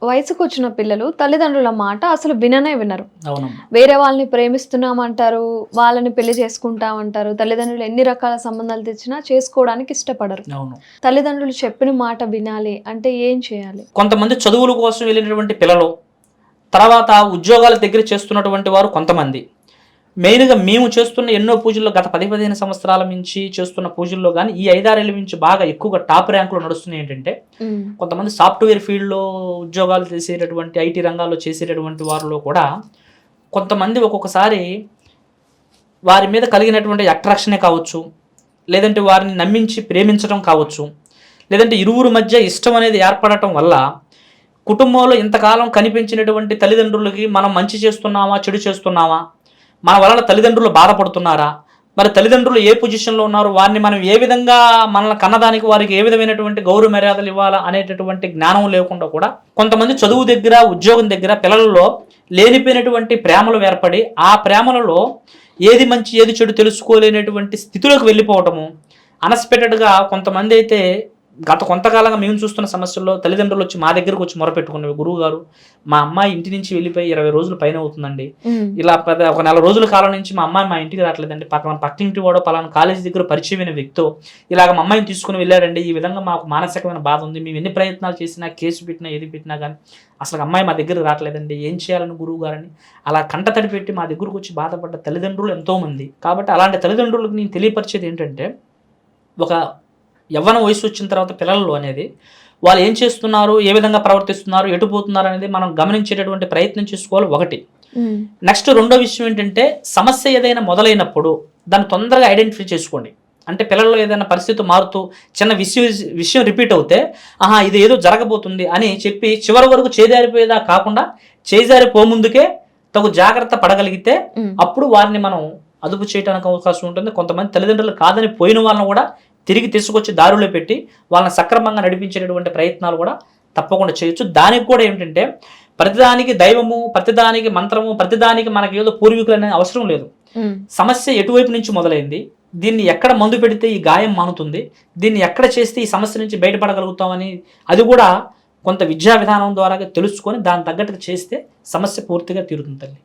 వయసుకొచ్చిన పిల్లలు తల్లిదండ్రుల మాట అసలు విననే వినరు. అవునమ్మా. వేరే వాళ్ళని ప్రేమిస్తున్నామంటారు, వాళ్ళని పెళ్లి చేసుకుంటామంటారు. తల్లిదండ్రులు ఎన్ని రకాల సంబంధాలు తెచ్చినా చేసుకోవడానికి ఇష్టపడరు. అవును. తల్లిదండ్రులు చెప్పిన మాట వినాలి అంటే ఏం చేయాలి? కొంతమంది చదువుల కోసం వెళ్ళినటువంటి పిల్లలు, తర్వాత ఉద్యోగాల దగ్గర చేస్తున్నటువంటి వారు కొంతమంది. మెయిన్‌గా మేము చేస్తున్న ఎన్నో పూజల్లో గత 10, 15 సంవత్సరాల నుంచి చేస్తున్న పూజల్లో గాని, ఈ 5, 6 ఏళ్ల నుంచి బాగా ఎక్కువగా టాప్ ర్యాంక్‌లో నడుస్తున్నాయి ఏంటంటే, హ్మ్. కొంతమంది సాఫ్ట్‌వేర్ ఫీల్డ్‌లో ఉద్యోగాలు చేసేటటువంటి, ఐటీ రంగాల్లో చేసేటటువంటి వారిలో కూడా కొంతమంది ఒక్కొక్కసారి వారి మీద కలిగినటువంటి అట్రాక్షనే కావచ్చు, లేదంటే వారిని నమ్మించి ప్రేమించడం కావచ్చు, లేదంటే ఇరువురి మధ్య ఇష్టం అనేది ఏర్పడటం వల్ల కుటుంబంలో ఇంతకాలం కనిపించినటువంటి తల్లిదండ్రులకి మనం మంచి చేస్తున్నామా, చెడు చేస్తున్నామా, మన వలన తల్లిదండ్రులు బాధపడుతున్నారా, మరి తల్లిదండ్రులు ఏ పొజిషన్లో ఉన్నారు, వారిని మనం ఏ విధంగా మనల్ని కన్నదానికి వారికి ఏ విధమైనటువంటి గౌరవ మర్యాదలు ఇవ్వాలా అనేటటువంటి జ్ఞానం లేకుండా కూడా కొంతమంది చదువు దగ్గర, ఉద్యోగం దగ్గర పిల్లలలో లేనిపోయినటువంటి ప్రేమలు ఏర్పడి, ఆ ప్రేమలలో ఏది మంచి ఏది చెడు తెలుసుకోలేనటువంటి స్థితిలోకి వెళ్ళిపోవటము. అన్ఎక్స్‌పెక్టెడ్‌గా కొంతమంది అయితే గత కొంతకాలంగా మేము చూస్తున్న సమస్యల్లో తల్లిదండ్రులు వచ్చి మా దగ్గరకు వచ్చి మొరపెట్టుకున్నవి, గురువుగారు మా అమ్మాయి ఇంటి నుంచి వెళ్ళిపోయి 20 రోజులు పైన అవుతుందండి. హ్మ్. ఇలా ఒక నెల రోజుల కాలం నుంచి మా అమ్మాయి మా ఇంటికి రావట్లేదండి. పక్కింటి వాడో పలానా కాలేజీ దగ్గర పరిచయమైన వ్యక్తో ఇలాగ మా అమ్మాయిని తీసుకొని వెళ్ళాడండి. ఈ విధంగా మాకు మానసికమైన బాధ ఉంది. మేము ఎన్ని ప్రయత్నాలు చేసినా, కేసు పెట్టినా, ఏది పెట్టినా కానీ అసలు అమ్మాయి మా దగ్గరికి రావట్లేదండి. ఏం చేయాలని గురువుగారని అలా కంటతడి పెట్టి మా దగ్గరకు వచ్చి బాధపడ్డ తల్లిదండ్రులు ఎంతోమంది. కాబట్టి అలాంటి తల్లిదండ్రులకు నేను తెలియపరిచేది ఏంటంటే, ఒక యవ్వన వయసు వచ్చిన తర్వాత పిల్లల్లో అనేది వాళ్ళు ఏం చేస్తున్నారు, ఏ విధంగా ప్రవర్తిస్తున్నారు, ఎటు పోతున్నారు అనేది మనం గమనించేటటువంటి ప్రయత్నం చేసుకోవాలి ఒకటి. హ్మ్. నెక్స్ట్ రెండో విషయం ఏంటంటే, సమస్య ఏదైనా మొదలైనప్పుడు దాన్ని తొందరగా ఐడెంటిఫై చేసుకోండి. అంటే పిల్లల్లో ఏదైనా పరిస్థితి మారుతూ చిన్న విషయం రిపీట్ అవుతే, ఆహా ఇది ఏదో జరగబోతుంది అని చెప్పి చివరి వరకు చేజారిపోయేదా కాకుండా చేజారిపోముందుకే తగు జాగ్రత్త పడగలిగితే హ్మ్. అప్పుడు వారిని మనం అదుపు చేయడానికి అవకాశం ఉంటుంది. కొంతమంది తల్లిదండ్రులు కాదని పోయిన వాళ్ళని కూడా తిరిగి తీసుకొచ్చి దారిలో పెట్టి వాళ్ళని సక్రమంగా నడిపించేటటువంటి ప్రయత్నాలు కూడా తప్పకుండా చేయొచ్చు. దానికి కూడా ఏంటంటే, ప్రతిదానికి దైవము, ప్రతిదానికి మంత్రము, ప్రతిదానికి మనకి ఏదో పూర్వీకులు అనే అవసరం లేదు. హ్మ్. సమస్య ఎటువైపు నుంచి మొదలైంది, దీన్ని ఎక్కడ మందు పెడితే ఈ గాయం మానుతుంది, దీన్ని ఎక్కడ చేస్తే ఈ సమస్య నుంచి బయటపడగలుగుతామని అది కూడా కొంత విద్యా విధానం ద్వారా తెలుసుకొని దానికి తగ్గట్టుగా చేస్తే సమస్య పూర్తిగా తీరుతుంది తల్లి.